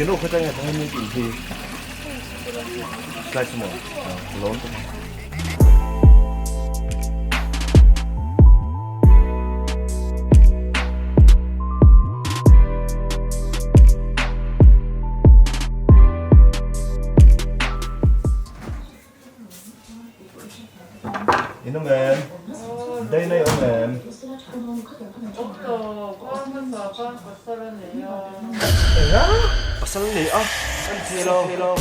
Kino ko tayo nga yung hindi. Slice mo. Loan ko. Inom, ma'am. Day na yun, ma'am. 없어. 포함해서 아빠 못 살았네요. Pasal ni, ah. Hello.